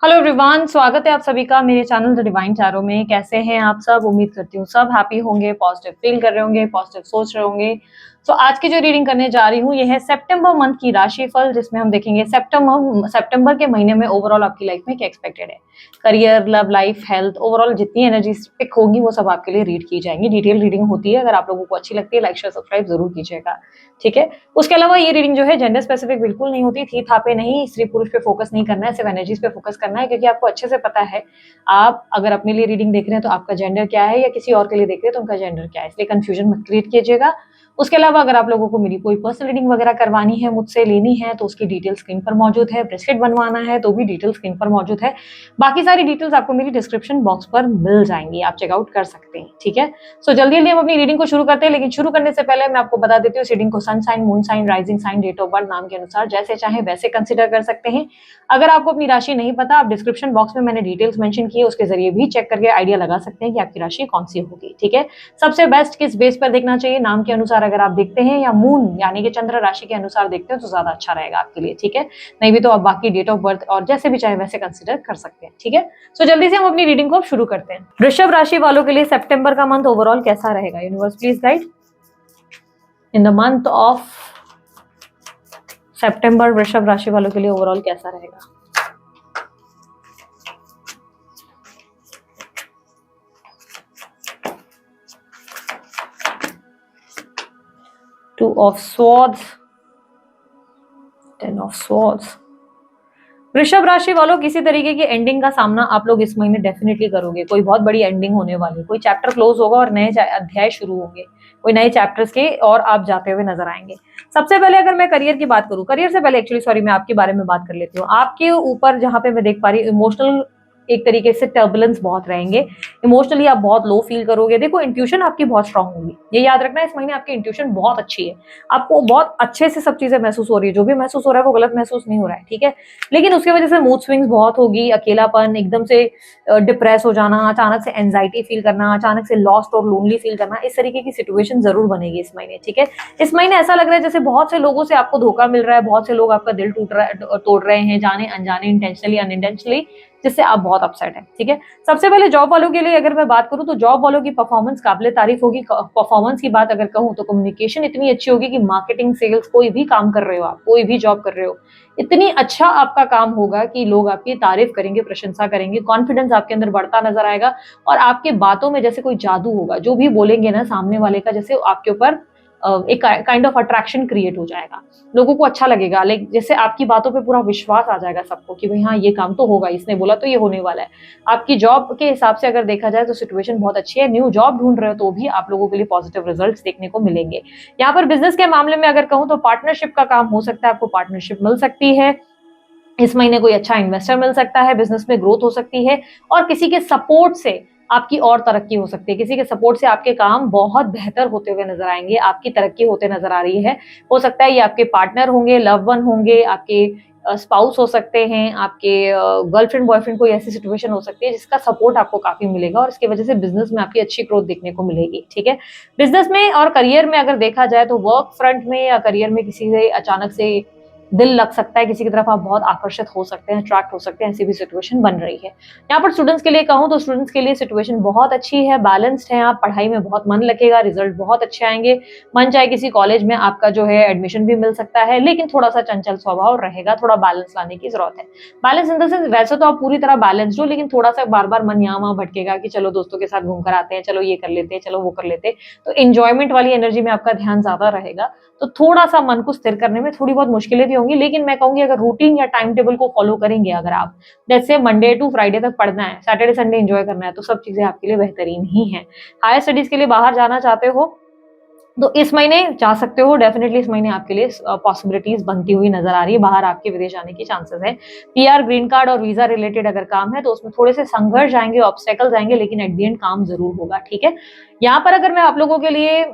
Hello everyone, स्वागत है आप सभी का मेरे चैनल द डिवाइन टैरो में। कैसे हैं आप सब? उम्मीद करती हूँ सब हैप्पी होंगे, पॉजिटिव फील कर रहे होंगे, पॉजिटिव सोच रहे होंगे। तो आज की जो रीडिंग करने जा रही हूँ ये है सितंबर मंथ की राशिफल, जिसमें हम देखेंगे सितंबर के महीने में ओवरऑल आपकी लाइफ में क्या एक्सपेक्टेड है। Career, love life, health, overall जितनी एनर्जी पिक होगी वो सब आपके लिए रीड की जाएंगी। डिटेल रीडिंग होती है, अगर आप लोगों को अच्छी लगती है लाइक शेयर सब्सक्राइब जरूर कीजिएगा, ठीक है। उसके अलावा ये रीडिंग जो है जेंडर स्पेसिफिक बिल्कुल नहीं होती, थी था पे नहीं, स्त्री पुरुष पे फोकस नहीं करना है, सिर्फ एनर्जीज पे फोकस करना है, क्योंकि आपको अच्छे से पता है आप अगर अपने लिए रीडिंग देख रहे हैं तो आपका जेंडर क्या है, या किसी और के लिए देख रहे हैं तो उनका जेंडर क्या है, इसलिए कंफ्यूजन मत क्रिएट कीजिएगा। उसके अलावा अगर आप लोगों को मेरी कोई पर्सनल रीडिंग वगैरह करवानी है, मुझसे लेनी है, तो उसकी डिटेल स्क्रीन पर मौजूद है। ब्रेसलेट बनवाना है तो भी डिटेल स्क्रीन पर मौजूद है। बाकी सारी डिटेल्स आपको मेरी डिस्क्रिप्शन बॉक्स पर मिल जाएंगी, आप चेकआउट कर सकते हैं, ठीक है। सो जल्दी जल्दी हम अपनी रीडिंग को शुरू करते हैं, लेकिन शुरू करने से पहले मैं आपको बता देती हूँ, रीडिंग को sun sign, moon sign, rising sign, date of birth, नाम के अनुसार जैसे चाहे वैसे कंसिडर कर सकते हैं। अगर आपको अपनी राशि नहीं पता, आप डिस्क्रिप्शन बॉक्स में मैंने डिटेल्स मेंशन की है, उसके जरिए भी चेक करके आइडिया लगा सकते हैं कि आपकी राशि कौन सी होगी, ठीक है। सबसे बेस्ट किस बेस पर देखना चाहिए, नाम के अनुसार अगर आप देखते हैं या मून यानी कि चंद्र राशि के अनुसार देखते हैं तो ज्यादा अच्छा रहेगा आपके लिए, ठीक है। नहीं भी तो आप बाकी डेट ऑफ बर्थ और जैसे भी चाहे वैसे कंसिडर कर सकते हैं, ठीक है। सो जल्दी से हम अपनी रीडिंग को शुरू करते हैं। वृषभ राशि वालों के लिए सितंबर का मंथ ओवरऑल कैसा रहेगा? Universe please guide in the month of September, वृषभ राशि वालों के लिए ओवरऑल कैसा रहेगा? Two of swords, ten of swords. वृषभ राशि वालों, किसी तरीके की एंडिंग का सामना आप लोग इस महीने डेफिनेटली करोगे। कोई बहुत बड़ी एंडिंग होने वाली है, कोई चैप्टर क्लोज होगा और नए अध्याय शुरू होंगे, कोई नए चैप्टर्स के और आप जाते हुए नजर आएंगे। सबसे पहले अगर मैं करियर की बात करूं, करियर से पहले एक्चुअली सॉरी मैं आपके बारे में बात कर लेती हूँ। आपके ऊपर जहां पे मैं देख पा रही हूँ इमोशनल एक तरीके से टर्बुलेंस बहुत रहेंगे, इमोशनली आप बहुत लो फील करोगे। देखो इंट्यूशन आपकी बहुत स्ट्रांग होगी, ये याद रखना, इस महीने आपकी इंट्यूशन बहुत अच्छी है, आपको बहुत अच्छे से सब चीजें महसूस हो रही है, जो भी महसूस हो रहा है वो गलत महसूस नहीं हो रहा है, ठीक है। लेकिन उसकी वजह से मूड स्विंग्स बहुत होगी, अकेलापन, एकदम से डिप्रेस हो जाना, अचानक से एंजाइटी फील करना, अचानक से लॉस्ट और लोनली फील करना, इस तरीके की सिचुएशन जरूर बनेगी इस महीने, ठीक है। इस महीने ऐसा लग रहा है जैसे बहुत से लोगों से आपको धोखा मिल रहा है, बहुत से लोग आपका दिल तोड़ रहे हैं, जाने अनजाने, इंटेंशनली अनइंटेंशनली, जिससे आप बहुत अपसेट हैं, ठीक है। सबसे पहले जॉब वालों के लिए अगर मैं बात करूं तो जॉब वालों की परफॉर्मेंस काबिले तारीफ होगी। परफॉर्मेंस की बात अगर कहूं तो कम्युनिकेशन इतनी अच्छी होगी कि मार्केटिंग, सेल्स, कोई भी काम कर रहे हो आप, कोई भी जॉब कर रहे हो, इतनी अच्छा आपका काम होगा कि लोग आपकी तारीफ करेंगे, प्रशंसा करेंगे, कॉन्फिडेंस आपके अंदर बढ़ता नजर आएगा। और आपके बातों में जैसे कोई जादू होगा, जो भी बोलेंगे ना सामने वाले का, जैसे आपके ऊपर एक काइंड ऑफ अट्रैक्शन क्रिएट हो जाएगा, लोगों को अच्छा लगेगा, लाइक जैसे आपकी बातों पे पूरा विश्वास आ जाएगा सबको कि भाई हाँ ये काम तो होगा, इसने बोला तो ये होने वाला है। आपकी जॉब के हिसाब से अगर देखा जाए तो सिचुएशन बहुत अच्छी है। न्यू जॉब ढूंढ रहे हो तो भी आप लोगों के लिए पॉजिटिव रिजल्ट्स देखने को मिलेंगे। यहाँ पर बिजनेस के मामले में अगर कहूँ तो पार्टनरशिप का काम हो सकता है, आपको पार्टनरशिप मिल सकती है इस महीने, कोई अच्छा इन्वेस्टर मिल सकता है, बिजनेस में ग्रोथ हो सकती है, और किसी के सपोर्ट से आपकी और तरक्की हो सकती है, किसी के सपोर्ट से आपके काम बहुत बेहतर होते हुए नजर आएंगे, आपकी तरक्की होते नजर आ रही है। हो सकता है ये आपके पार्टनर होंगे, लव वन होंगे, आपके स्पाउस हो सकते हैं, आपके गर्लफ्रेंड बॉयफ्रेंड, कोई ऐसी सिचुएशन हो सकती है जिसका सपोर्ट आपको काफी मिलेगा और इसकी वजह से बिजनेस में आपकी अच्छी ग्रोथ देखने को मिलेगी, ठीक है। बिजनेस में और करियर में अगर देखा जाए तो वर्क फ्रंट में या करियर में किसी से अचानक से दिल लग सकता है, किसी की तरफ आप बहुत आकर्षित हो सकते हैं, अट्रैक्ट हो सकते हैं, ऐसी भी सिचुएशन बन रही है। यहाँ पर स्टूडेंट्स के लिए कहूँ तो स्टूडेंट्स के लिए सिचुएशन बहुत अच्छी है, बैलेंस्ड है, आप पढ़ाई में बहुत मन लगेगा, रिजल्ट बहुत अच्छे आएंगे, मन चाहे किसी कॉलेज में आपका जो है एडमिशन भी मिल सकता है, लेकिन थोड़ा सा चंचल स्वभाव रहेगा, थोड़ा बैलेंस लाने की जरूरत है। बैलेंस इन द सेंस, वैसे तो आप पूरी तरह बैलेंस्ड हो, लेकिन थोड़ा सा बार बार मन यहाँ वहां भटकेगा कि चलो दोस्तों के साथ घूम कर आते हैं, चलो ये कर लेते हैं, चलो वो कर लेते हैं, तो इंजॉयमेंट वाली एनर्जी में आपका ध्यान ज्यादा रहेगा, तो थोड़ा सा मन को स्थिर करने में थोड़ी बहुत मुश्किलें भी होंगी। लेकिन मैं कहूंगी अगर रूटीन या टाइम टेबल को फॉलो करेंगे, अगर आप जैसे मंडे टू फ्राइडे तक पढ़ना है, सैटरडे संडे एंजॉय करना है, तो सब चीजें आपके लिए बेहतरीन ही है। हायर स्टडीज के लिए बाहर जाना चाहते हो तो इस महीने जा सकते हो, डेफिनेटली इस महीने आपके लिए पॉसिबिलिटीज बनती हुई नजर आ रही है, बाहर आपके विदेश जाने की चांसेस है। पीआर, ग्रीन कार्ड और वीजा रिलेटेड अगर काम है तो उसमें थोड़े से संघर्ष आएंगे, ऑब्स्टेकल्स आएंगे, लेकिन एट द एंड काम जरूर होगा, ठीक है। यहाँ पर अगर मैं आप लोगों के लिए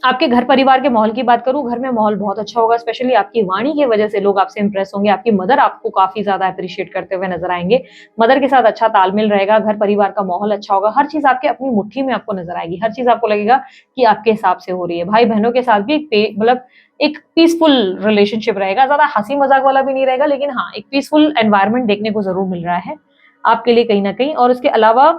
आपके घर परिवार के माहौल की बात करूँ, घर में माहौल बहुत अच्छा होगा, स्पेशली आपकी वाणी की वजह से लोग आपसे इंप्रेस होंगे, आपकी मदर आपको काफ़ी ज़्यादा एप्रिशिएट करते हुए नज़र आएँगे। मदर के साथ अच्छा तालमेल रहेगा, घर परिवार का माहौल अच्छा होगा, हर चीज़ आपके अपनी मुट्ठी में आपको नज़र आएगी, हर चीज़ आपको लगेगा कि आपके हिसाब से हो रही है। भाई-बहनों के साथ भी मतलब एक पीसफुल रिलेशनशिप रहेगा, ज़्यादा हँसी-मज़ाक वाला भी नहीं रहेगा, लेकिन हाँ, एक पीसफुल एनवायरनमेंट देखने को ज़रूर मिल रहा है आपके लिए कहीं न कहीं। और उसके अलावा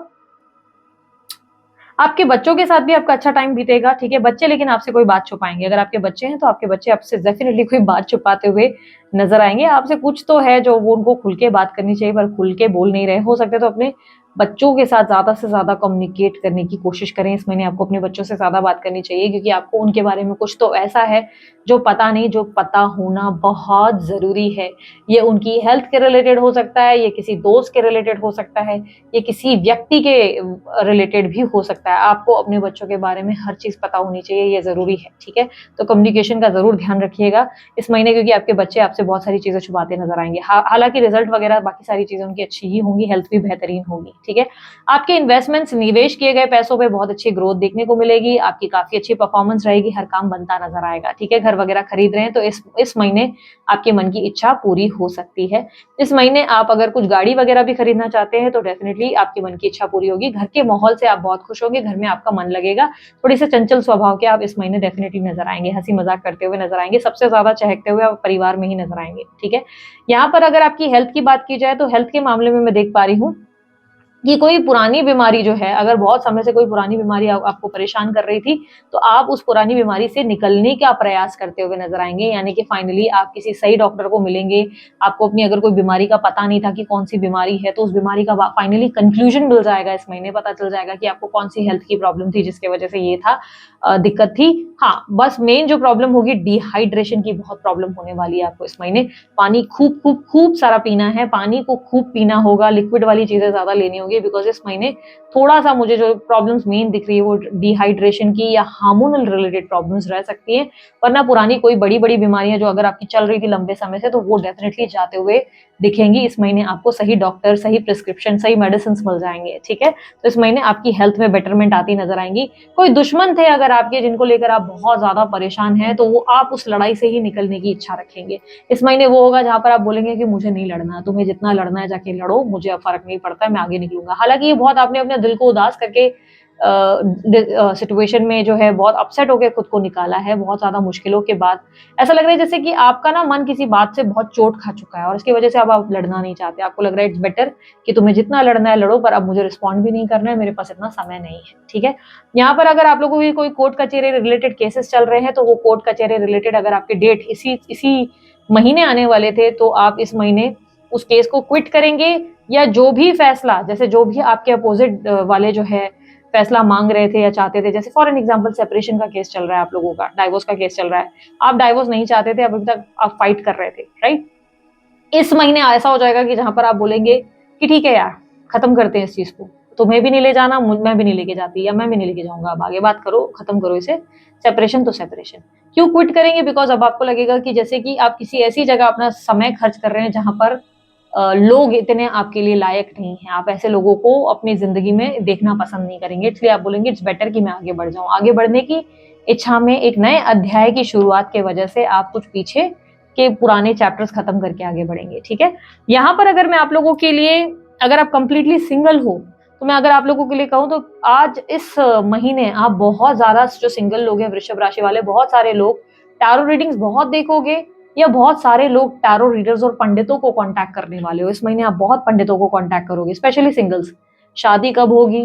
आपके बच्चों के साथ भी आपका अच्छा टाइम बीतेगा, ठीक है? बच्चे लेकिन आपसे कोई बात छुपाएँगे, अगर आपके बच्चे हैं तो आपके बच्चे आपसे डेफ़िनिटली कोई बात छुपाते हुए नज़र आएँगे। आपसे कुछ तो है जो वो उनको खुल के बात करनी चाहिए पर खुल के बोल नहीं रहे। हो सकता है तो अपने बच्चों के साथ ज़्यादा से ज़्यादा कम्युनिकेट करने की कोशिश करें। इस महीने आपको अपने बच्चों से ज़्यादा बात करनी चाहिए क्योंकि आपको उनके बारे में कुछ तो ऐसा है जो पता नहीं, जो पता होना बहुत ज़रूरी है। ये उनकी हेल्थ के रिलेटेड हो सकता है, ये किसी दोस्त के रिलेटेड हो सकता है, ये किसी व्यक्ति के रिलेटेड भी हो सकता है। आपको अपने बच्चों के बारे में हर चीज़ पता होनी चाहिए, ये ज़रूरी है, ठीक है? तो कम्युनिकेशन का ज़रूर ध्यान रखिएगा इस महीने क्योंकि आपके बच्चे आपसे बहुत सारी चीज़ें छुपाते नज़र आएँगे। हालाँकि रिज़ल्ट वगैरह बाकी सारी चीज़ें उनकी अच्छी ही होंगी, हेल्थ भी बेहतरीन होगी, ठीक है? आपके इन्वेस्टमेंट्स निवेश किए गए पैसों पे बहुत अच्छी ग्रोथ देखने को मिलेगी, आपकी काफ़ी अच्छी परफ़ॉर्मेंस रहेगी, हर काम बनता नज़र आएगा, ठीक है? घर वगैरह खरीद रहे हैं तो इस महीने आपके मन की इच्छा पूरी हो सकती है। इस महीने आप अगर कुछ गाड़ी वगैरह भी खरीदना चाहते हैं तो डेफिनिटली आपके मन की इच्छा पूरी होगी। घर के माहौल से आप बहुत खुश होंगे, घर में आपका मन लगेगा। थोड़े से चंचल स्वभाव के आप इस महीने डेफिनिटली नज़र आएँगे, हँसी-मज़ाक करते हुए नज़र आएँगे, सबसे ज़्यादा चहकते हुए आप परिवार में ही नज़र आएँगे, ठीक है? यहाँ पर अगर आपकी हेल्थ की बात की जाए तो हेल्थ के मामले में मैं देख पा रही हूँ कि कोई पुरानी बीमारी जो है, अगर बहुत समय से कोई पुरानी बीमारी आपको परेशान कर रही थी, तो आप उस पुरानी बीमारी से निकलने का प्रयास करते हुए नज़र आएँगे, यानी कि फाइनली आप किसी सही डॉक्टर को मिलेंगे। आपको अपनी अगर कोई बीमारी का पता नहीं था कि कौन-सी बीमारी है, तो उस बीमारी का फाइनली कन्क्लूज़न मिल जाएगा इस महीने, पता चल जाएगा कि आपको कौन-सी हेल्थ की प्रॉब्लम थी, जिसकी वजह से ये था दिक्कत थी। हाँ, बस मेन जो प्रॉब्लम होगी डिहाइड्रेशन की बहुत प्रॉब्लम होने वाली है आपको इस महीने। पानी खूब सारा पीना है, पानी को खूब पीना होगा, लिक्विड वाली चीज़ें ज़्यादा लेनी होगी बिकॉज़ इस महीने थोड़ा-सा मुझे जो प्रॉब्लम्स मेन दिख रही है वो डिहाइड्रेशन की या हार्मोनल रिलेटेड प्रॉब्लम्स रह सकती हैं, वरना पुरानी कोई बड़ी-बड़ी बीमारियाँ जो अगर आपकी चल रही थी लंबे समय से तो वो डेफ़िनिटली जाते हुए दिखेंगी। इस महीने आपको सही डॉक्टर, सही प्रिस्क्रिप्शन, सही मेडिसिन्स मिल जाएँगे, ठीक है? तो इस महीने आपकी हेल्थ में बेटरमेंट आती नज़र आएँगी। कोई दुश्मन थे अगर आपके जिनको लेकर आप बहुत ज़्यादा परेशान हैं, तो वो आप उस लड़ाई से ही निकलने की इच्छा रखेंगे। इस महीने वो होगा जहाँ पर आप बोलेंगे कि मुझे नहीं लड़ना, तुम्हें जितना लड़ना है जाके लड़ो, मुझे अब फ़र्क नहीं पड़ता है, मैं आगे निकलूँगा। हालाँकि ये बहुत आपने अपने दिल को उदास करके सिचुएशन में जो है बहुत अपसेट होके खुद को निकाला है, बहुत ज़्यादा मुश्किलों के बाद। ऐसा लग रहा है जैसे कि आपका ना मन किसी बात से बहुत चोट खा चुका है और इसकी वजह से अब आप लड़ना नहीं चाहते। आपको लग रहा है इट्स बेटर कि तुम्हें जितना लड़ना है लड़ो, पर अब मुझे रिस्पॉन्ड भी नहीं करना है, मेरे पास इतना समय नहीं है, ठीक है? यहाँ पर अगर आप लोगों की कोई कोर्ट कचहरी रिलेटेड केसेस चल रहे हैं, तो वो कोर्ट कचहरी रिलेटेड अगर आपके डेट इसी महीने आने वाले थे, तो आप इस महीने उस केस को क्विट करेंगे या जो भी फैसला जैसे जो भी आपके अपोज़िट वाले जो है फैसला माँग रहे थे या चाहते थे, जैसे फॉर एन एग्ज़ाम्पल सेपरेशन का केस चल रहा है आप लोगों का, डाइवोर्स का केस चल रहा है। आप डाइवोर्स नहीं चाहते थे, अभी तक आप फाइट कर रहे थे, राइट? इस महीने ऐसा हो जाएगा कि जहाँ पर आप बोलेंगे कि ठीक है यार, खत्म करते हैं इस चीज़ को। तुम्हें भी नहीं ले जाना, मैं भी नहीं लेके जाती या मैं भी नहीं लेके जाऊँगा। अब आगे बात करो, खत्म करो इसे। सेपरेशन तो सेपरेशन। क्यों क्विट करेंगे? बिकॉज़ अब आपको लगेगा कि जैसे कि आप किसी ऐसी जगह अपना समय खर्च कर रहे हैं जहाँ पर लोग इतने आपके लिए लायक नहीं हैं। आप ऐसे लोगों को अपनी ज़िंदगी में देखना पसंद नहीं करेंगे। इसलिए आप बोलेंगे इट्स बेटर कि मैं आगे बढ़ जाऊँ। आगे बढ़ने की इच्छा में एक नए अध्याय की शुरुआत की वजह से आप कुछ पीछे के पुराने चैप्टर्स खत्म करके आगे बढ़ेंगे, ठीक है? यहाँ पर अगर मैं आप लोगों के लिए अगर आप कंप्लीटली सिंगल हो, तो मैं अगर आप लोगों के लिए कहूँ तो आज इस महीने आप बहुत ज़्यादा जो सिंगल लोग हैं वृषभ राशि वाले, बहुत सारे लोग टैरो रीडिंग्स बहुत देखोगे या बहुत सारे लोग टैरो रीडर्स और पंडितों को कॉन्टैक्ट करने वाले हो। इस महीने आप बहुत पंडितों को कॉन्टैक्ट करोगे, स्पेशली सिंगल्स। शादी कब होगी?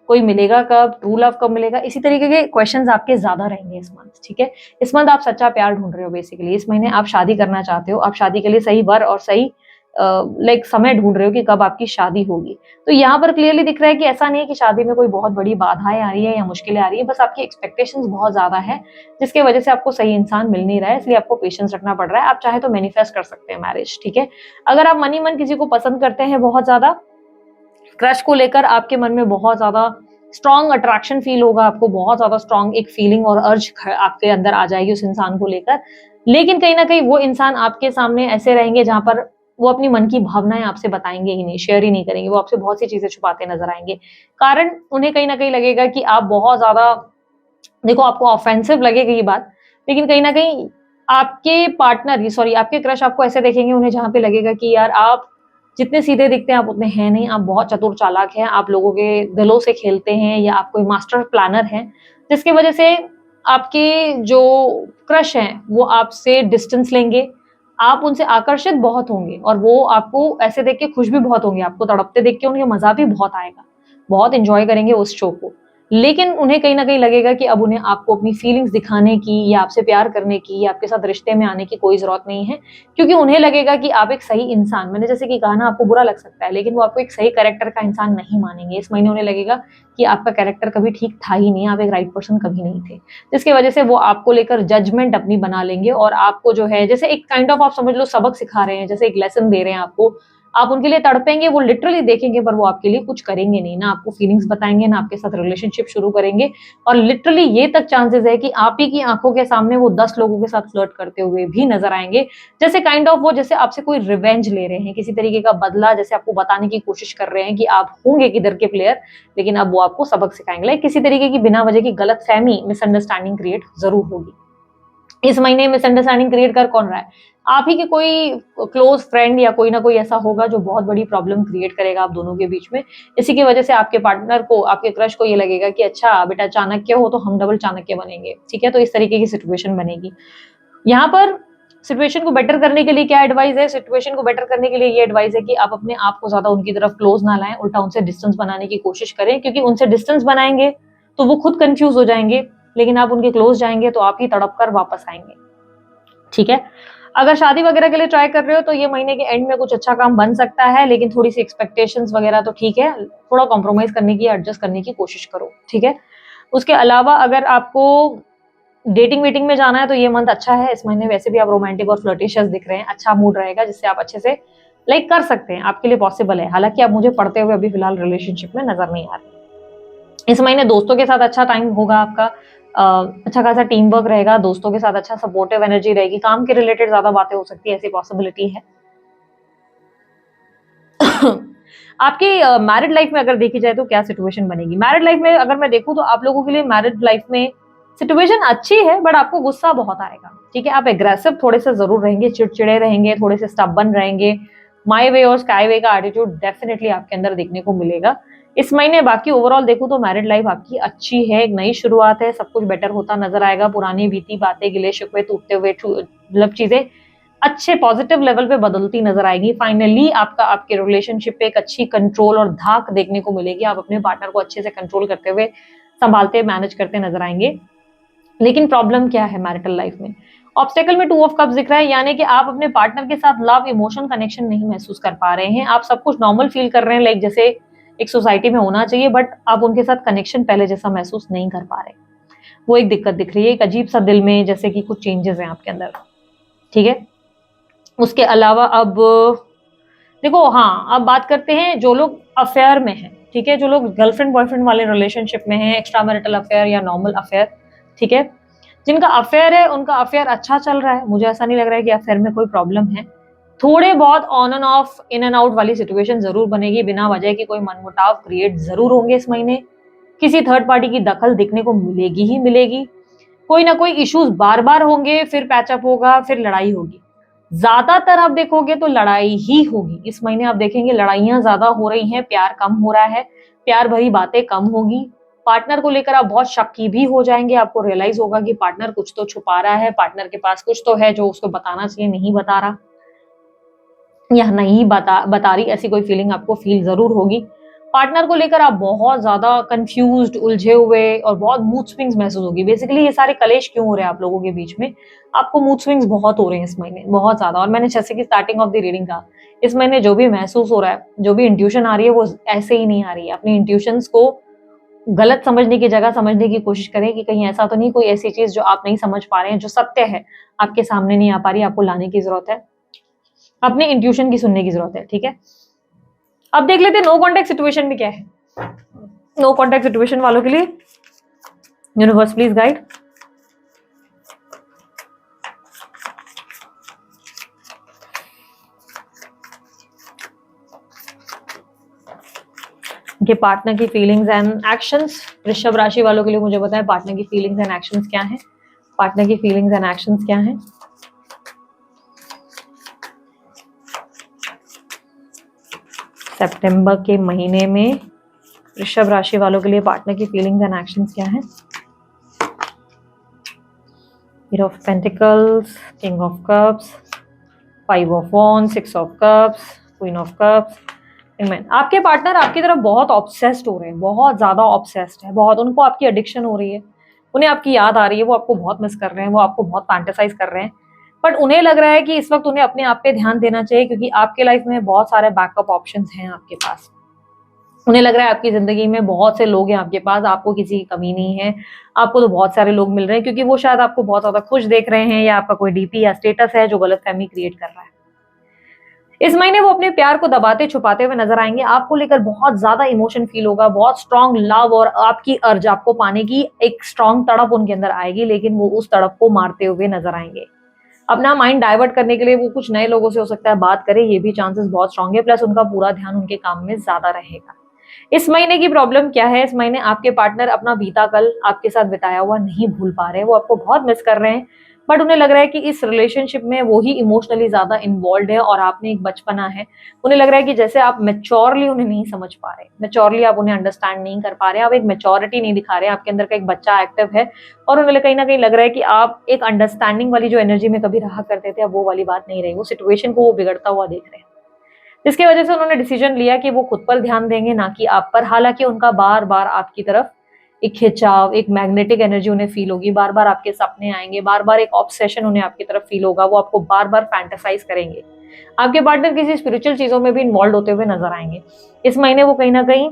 कोई मिलेगा कब? ट्रू लव कब मिलेगा? इसी तरीके के क्वेश्चंस आपके ज़्यादा रहेंगे इस मंथ, ठीक है? इस मंथ आप सच्चा प्यार ढूँढ रहे हो बेसिकली। इस महीने आप शादी करना चाहते हो, आप शादी के लिए सही वर और सही लाइक समय ढूँढ रहे हो कि कब आपकी शादी होगी। तो यहाँ पर क्लियरली दिख रहा है कि ऐसा नहीं है कि शादी में कोई बहुत बड़ी बाधाएँ आ रही है या मुश्किलें आ रही है, बस आपकी एक्सपेक्टेशंस बहुत ज़्यादा है, जिसकी वजह से आपको सही इंसान मिल नहीं रहा है, इसलिए आपको पेशेंस रखना पड़ रहा है। आप चाहे तो मैनिफेस्ट कर सकते हैं मैरिज, ठीक है? अगर आप मन ही मन किसी को पसंद करते हैं बहुत ज़्यादा, क्रश को लेकर आपके मन में बहुत ज़्यादा स्ट्रॉन्ग अट्रैक्शन फील होगा, आपको बहुत ज़्यादा स्ट्रॉन्ग एक फीलिंग और अर्ज आपके अंदर आ जाएगी उस इंसान को लेकर। लेकिन कहीं न कहीं वो इंसान आपके सामने ऐसे रहेंगे जहाँ पर वो अपनी मन की भावनाएँ आपसे बताएँगे ही नहीं, शेयर ही नहीं करेंगे, वो आपसे बहुत सी चीज़ें छुपाते नज़र आएँगे। कारण उन्हें कहीं न कहीं लगेगा कि आप बहुत ज़्यादा देखो आपको ऑफेंसिव लगेगी ये बात, लेकिन कहीं ना कहीं आपके पार्टनर, सॉरी आपके क्रश आपको ऐसे देखेंगे, उन्हें जहां पे लगेगा कि यार आप जितने सीधे दिखते हैं आप उतने हैं नहीं, आप बहुत चतुर चालाक हैं, आप लोगों के दिलों से खेलते हैं, या आप कोई मास्टर प्लानर हैं, जिसकी वजह से आपके जो क्रश हैं वो आपसे डिस्टेंस लेंगे, आप उनसे आकर्षित बहुत होंगे, और वो आपको ऐसे देख के खुश भी बहुत होंगे, आपको तड़पते देख के उन्हें मजा भी बहुत आएगा, बहुत एंजॉय करेंगे उस शो को। लेकिन उन्हें कहीं न कहीं लगेगा कि अब उन्हें आपको अपनी फीलिंग्स दिखाने की, या आपसे प्यार करने की, या आपके साथ रिश्ते में आने की कोई ज़रूरत नहीं है, क्योंकि उन्हें लगेगा कि आप एक सही इंसान, मैंने जैसे कि कहा ना, आपको बुरा लग सकता है, लेकिन वो आपको एक सही कैरेक्टर का इंसान नहीं मानेंगे। इस महीने उन्हें लगेगा कि आपका कैरेक्टर कभी ठीक था ही नहीं, आप एक राइट पर्सन कभी नहीं थे। जिसकी वजह से वो आपको लेकर जजमेंट अपनी बना लेंगे, और आपको जो है जैसे एक काइंड ऑफ आप समझ लो सबक सिखा रहे हैं, जैसे एक लेसन दे रहे हैं आपको, आप उनके लिए तड़पेंगे, वो लिटरली देखेंगे, पर वो आपके लिए कुछ करेंगे नहीं, ना आपको फीलिंग्स बताएँगे, ना आपके साथ रिलेशनशिप शुरू करेंगे, और लिटरली ये तक चांसेस है कि आप ही की आँखों के सामने वो 10 लोगों के साथ फ्लर्ट करते हुए भी नज़र आएँगे। जैसे काइंड ऑफ वो जैसे आपसे कोई रिवेंज ले रहे हैं, किसी तरीके का बदला जैसे आपको बताने की कोशिश कर रहे हैं कि आप होंगे किधर के प्लेयर, लेकिन अब वो आपको सबक सिखाएँगे। लाइक किसी तरीके की बिना वजह की गलतफ़हमी, मिसअंडरस्टैंडिंग क्रिएट ज़रूर होगी। इस महीने मिसअंडरस्टैंडिंग क्रिएट कर कौन रहा है? आप ही के कोई क्लोज फ्रेंड, या कोई ना कोई ऐसा होगा जो बहुत बड़ी प्रॉब्लम क्रिएट करेगा आप दोनों के बीच में। इसी की वजह से आपके पार्टनर को, आपके क्रश को ये लगेगा कि अच्छा बेटा चाणक्य हो तो हम डबल चाणक्य बनेंगे, ठीक है? तो इस तरीके की सिचुएशन बनेगी। यहाँ पर सिचुएशन को बेटर करने के लिए क्या एडवाइस है? सिचुएशन को बेटर करने के लिए ये एडवाइस है कि आप अपने आप को ज़्यादा उनकी तरफ क्लोज ना लाएँ, उल्टा उनसे डिस्टेंस बनाने की कोशिश करें, क्योंकि उनसे डिस्टेंस बनाएँगे तो वो खुद कन्फ्यूज़ हो जाएँगे, लेकिन आप उनके क्लोज जाएँगे तो आप ही तड़प कर वापस आएँगे। ठीक है? अगर शादी वगैरह के लिए ट्राई कर रहे हो तो ये महीने के एंड में कुछ अच्छा काम बन सकता है, लेकिन थोड़ी-सी एक्सपेक्टेशंस वगैरह तो ठीक है, थोड़ा कॉम्प्रोमाइज़ करने की, एडजस्ट करने की कोशिश करो, ठीक है? उसके अलावा अगर आपको डेटिंग-वेटिंग में जाना है तो ये मंथ अच्छा है, इस महीने वैसे भी आप रोमांटिक और फ्लर्टिशियस दिख रहे हैं, अच्छा मूड रहेगा जिससे आप अच्छे से लाइक कर सकते हैं, आपके लिए पॉसिबल है। हालाँकि आप मुझे पढ़ते हुए अभी फिलहाल रिलेशनशिप में नज़र नहीं आ रहे। इस महीने दोस्तों के साथ अच्छा टाइम होगा आपका, अच्छा खासा टीम वर्क रहेगा, दोस्तों के साथ अच्छा सपोर्टिव एनर्जी रहेगी, काम के रिलेटेड ज़्यादा बातें हो सकती है, ऐसी पॉसिबिलिटी है। आपकी मैरिड लाइफ में अगर देखी जाए तो क्या सिचुएशन बनेगी? मैरिड लाइफ में अगर मैं देखूँ तो आप लोगों के लिए मैरिड लाइफ में सिचुएशन अच्छी है, बट आपको गुस्सा बहुत आएगा, ठीक है? आप एग्रेसिव थोड़े-से ज़रूर रहेंगे, चिड़चिड़े रहेंगे, थोड़े से स्टबर्न रहेंगे। माय वे और स्काई वे का एटीट्यूड डेफिनिटली आपके अंदर देखने को मिलेगा। इस महीने बाकी ओवरऑल देखूँ तो मैरिड लाइफ आपकी अच्छी है, एक नई शुरुआत है, सब कुछ बेटर होता नज़र आएगा, पुरानी बीती बातें, गिले-शिकवे टूटते हुए मतलब चीज़ें अच्छे पॉजिटिव लेवल पे बदलती नजर आएगी। फाइनली आपका आपके रिलेशनशिप पे एक अच्छी कंट्रोल और धाक देखने को मिलेगी। आप अपने पार्टनर को अच्छे से कंट्रोल करते हुए, संभालते, मैनेज करते नजर आएंगे। लेकिन प्रॉब्लम क्या है मैरिटल लाइफ में? ऑब्स्टेकल में 2 ऑफ कप्स दिख रहा है, यानी कि आप अपने पार्टनर के साथ लव, इमोशन, कनेक्शन नहीं महसूस कर पा रहे हैं। आप सब कुछ नॉर्मल फील कर रहे हैं, लाइक जैसे एक सोसाइटी में होना चाहिए, बट आप उनके साथ कनेक्शन पहले जैसा महसूस नहीं कर पा रहे। वो एक दिक्कत दिख रही है, एक अजीब सा दिल में जैसे कि कुछ चेंजेस हैं आपके अंदर, ठीक है? उसके अलावा अब देखो, हाँ, अब बात करते हैं जो लोग अफेयर में हैं, ठीक है? जो लोग गर्लफ्रेंड बॉयफ्रेंड वाले रिलेशनशिप में हैं, एक्स्ट्रा मैरिटल अफेयर या नॉर्मल अफेयर, ठीक है? जिनका अफेयर है, उनका अफेयर अच्छा चल रहा है। मुझे ऐसा नहीं लग रहा है कि अफेयर में कोई प्रॉब्लम है। थोड़े बहुत on end of, in and out वाली सिचुएशन ज़रूर बनेगी, बिना वजह के कोई मनमुटाव क्रिएट ज़रूर होंगे इस महीने। किसी थर्ड पार्टी की दखल दिखने को मिलेगी ही मिलेगी। कोई ना कोई इश्यूज बार-बार होंगे, फिर पैचअप होगा, फिर लड़ाई होगी। ज़्यादातर आप देखोगे तो लड़ाई ही होगी। इस महीने आप देखेंगे लड़ाइयाँ ज़्यादा हो रही हैं, प्यार कम हो रहा है, प्यार भरी बातें कम होगी। पार्टनर को लेकर आप बहुत शक्की भी हो जाएँगे, आपको रियलाइज़ होगा कि पार्टनर कुछ तो छुपा रहा है, पार्टनर के पास कुछ तो है जो उसको बताना चाहिए, नहीं बता रहा, या नहीं बता रही, ऐसी कोई फीलिंग आपको फील ज़रूर होगी। पार्टनर को लेकर आप बहुत ज़्यादा कन्फ्यूज़्ड, उलझे हुए और बहुत मूड स्विंग्स महसूस होगी। बेसिकली ये सारे कलेश क्यों हो रहे हैं आप लोगों के बीच में? आपको मूड स्विंग्स बहुत हो रहे हैं इस महीने, बहुत ज़्यादा, और मैंने जैसे कि स्टार्टिंग ऑफ द रीडिंग कहा, इस महीने जो भी महसूस हो रहा है, जो भी इंट्यूशन आ रही है, वो ऐसे ही नहीं आ रही है। अपनी इंट्यूशंस को गलत समझने की जगह समझने की कोशिश करें कि कहीं ऐसा तो नहीं कोई ऐसी चीज़ जो आप नहीं समझ पा रहे हैं, जो सत्य है, आपके सामने नहीं आ पा रही है, आपको लाने की ज़रूरत है। अपने इंट्यूशन की सुनने की ज़रूरत है, ठीक है? अब देख लेते हैं नो कॉन्टैक्ट सिचुएशन में क्या है। नो कॉन्टैक्ट सिचुएशन वालों के लिए यूनिवर्स प्लीज गाइड। कि पार्टनर की फीलिंग्स एंड एक्शंस, वृषभ राशि वालों के लिए मुझे बताएं पार्टनर की फीलिंग्स एंड एक्शंस क्या है, पार्टनर की फीलिंग्स एंड एक्शंस क्या है। सितंबर के महीने में वृषभ राशि वालों के लिए पार्टनर की फीलिंग्स एंड एक्शंस क्या है। Eight of pentacles, king of cups, 5 of wands, 6 of cups, queen of cups. आपके पार्टनर आपकी तरफ बहुत ऑब्सेस्ड हो रहे हैं, बहुत ज्यादा ऑब्सेस्ड है, बहुत उनको आपकी एडिक्शन हो रही है, उन्हें आपकी याद आ रही है, वो आपको बहुत मिस कर रहे हैं, वो आपको बहुत फैंटेसाइज कर रहे हैं। बट उन्हें लग रहा है कि इस वक्त उन्हें अपने आप पे ध्यान देना चाहिए, क्योंकि आपके लाइफ में बहुत सारे बैकअप ऑप्शंस हैं आपके पास। उन्हें लग रहा है आपकी जिंदगी में बहुत से लोग हैं आपके पास, आपको किसी की कमी नहीं है, आपको तो बहुत सारे लोग मिल रहे हैं, क्योंकि वो शायद आपको बहुत ज्यादा खुश देख रहे हैं, या आपका कोई डीपी या स्टेटस है जो गलतफहमी क्रिएट कर रहा है। इस महीने वो अपने प्यार को दबाते छुपाते हुए नजर आएंगे, आपको लेकर बहुत ज्यादा इमोशन फील होगा, बहुत स्ट्रांग लव और आपकी अर्ज आपको पाने की एक स्ट्रांग तड़प उनके अंदर आएगी, लेकिन वो उस तड़प को मारते हुए नजर आएंगे। अपना माइंड डाइवर्ट करने के लिए वो कुछ नए लोगों से हो सकता है बात करें, ये भी चांसेस बहुत स्ट्रांग है, प्लस उनका पूरा ध्यान उनके काम में ज्यादा रहेगा। इस महीने की प्रॉब्लम क्या है, इस महीने आपके पार्टनर अपना बीता कल आपके साथ बिताया हुआ नहीं भूल पा रहे हैं, वो आपको बहुत मिस कर रहे हैं, बट उन्हें लग रहा है कि इस रिलेशनशिप में वो ही इमोशनली ज्यादा इन्वॉल्व है और आप में एक बचपना है। उन्हें लग रहा है कि जैसे आप मेच्योरली उन्हें नहीं समझ पा रहे, मेच्योरली आप उन्हें अंडरस्टैंड नहीं कर पा रहे, आप एक मेच्योरिटी नहीं दिखा रहे, आपके अंदर का एक बच्चा एक्टिव है, और उन्हें कहीं ना कहीं लग रहा है कि आप एक अंडरस्टैंडिंग वाली जो एनर्जी में कभी रहा करते थे, अब वो वाली बात नहीं रही, वो सिचुएशन को वो बिगड़ता हुआ देख रहे हैं, जिसकी वजह से उन्होंने डिसीजन लिया कि वो खुद पर ध्यान देंगे, ना कि आप पर। हालांकि उनका बार बार आपकी तरफ एक खिंचाव, एक मैग्नेटिक एनर्जी उन्हें फील होगी, बार बार आपके सपने आएंगे, बार बार एक ऑब्सेशन उन्हें आपकी तरफ फील होगा, वो आपको बार बार फैंटेसाइज करेंगे। आपके पार्टनर किसी स्पिरिचुअल चीजों में भी इन्वॉल्व होते हुए नजर आएंगे। इस महीने वो कहीं ना कहीं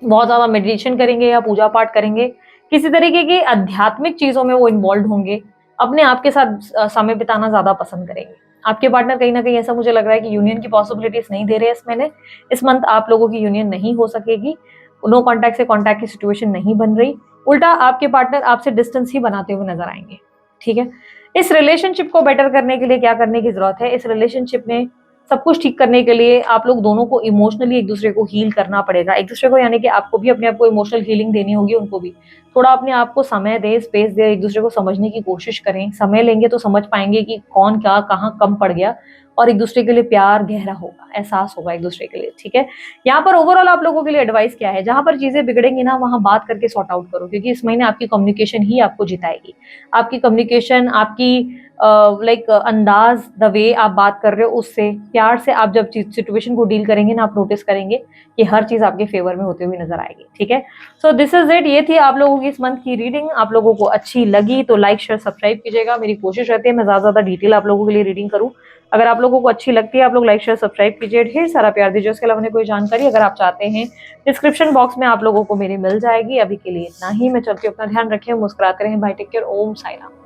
बहुत ज्यादा मेडिटेशन करेंगे या पूजा पाठ करेंगे, किसी तरीके की आध्यात्मिक चीजों में वो इन्वॉल्व होंगे, अपने आप के साथ समय बिताना ज्यादा पसंद करेंगे। आपके पार्टनर कहीं ना कहीं ऐसा मुझे लग रहा है कि यूनियन की पॉसिबिलिटीज नहीं दे रहे हैं इस महीने, इस मंथ आप लोगों की यूनियन नहीं हो सकेगी, नो कॉन्टैक्ट से कॉन्टैक्ट की सिचुएशन नहीं बन रही, उल्टा आपके पार्टनर आपसे डिस्टेंस ही बनाते हुए नजर आएंगे। ठीक है, इस रिलेशनशिप को बेटर करने के लिए क्या करने की जरूरत है, इस रिलेशनशिप में सब कुछ ठीक करने के लिए आप लोग दोनों को इमोशनली एक दूसरे को हील करना पड़ेगा, एक दूसरे को, यानी कि आपको भी अपने आप को इमोशनल हीलिंग देनी होगी, उनको भी थोड़ा अपने आप को समय दे, स्पेस दे, एक दूसरे को समझने की कोशिश करें। समय लेंगे तो समझ पाएंगे कि कौन क्या कहाँ कम पड़ गया, और एक दूसरे के लिए प्यार गहरा होगा, एहसास होगा एक दूसरे के लिए। ठीक है, यहाँ पर ओवरऑल आप लोगों के लिए एडवाइस क्या है, जहां पर चीजें बिगड़ेंगी ना वहां बात करके सॉर्ट आउट करो, क्योंकि इस महीने आपकी कम्युनिकेशन ही आपको जिताएगी। आपकी कम्युनिकेशन, आपकी अंदाज, द वे आप बात कर रहे हो, उससे प्यार से आप जब सिचुएशन को डील करेंगे ना, आप नोटिस करेंगे कि हर चीज आपके फेवर में होते हुए नजर आएगी। ठीक है, सो दिस इज इट, ये थी आप लोगों की इस मंथ की रीडिंग। आप लोगों को अच्छी लगी तो लाइक शेयर सब्सक्राइब कीजिएगा, मेरी कोशिश रहती है मैं ज्यादा डिटेल आप लोगों के लिए रीडिंग करूँ। अगर आप लोगों को अच्छी लगती है आप लोग लाइक शेयर सब्सक्राइब कीजिए, ढेर सारा प्यार दीजिए। उसके अलावा कोई जानकारी अगर आप चाहते हैं डिस्क्रिप्शन बॉक्स में आप लोगों को मेरी मिल जाएगी। अभी के लिए इतना ही, मैं चलती हूँ, अपना ध्यान रखें, मुस्कुराते रहें, बाय, टेक केयर, ओम साई राम।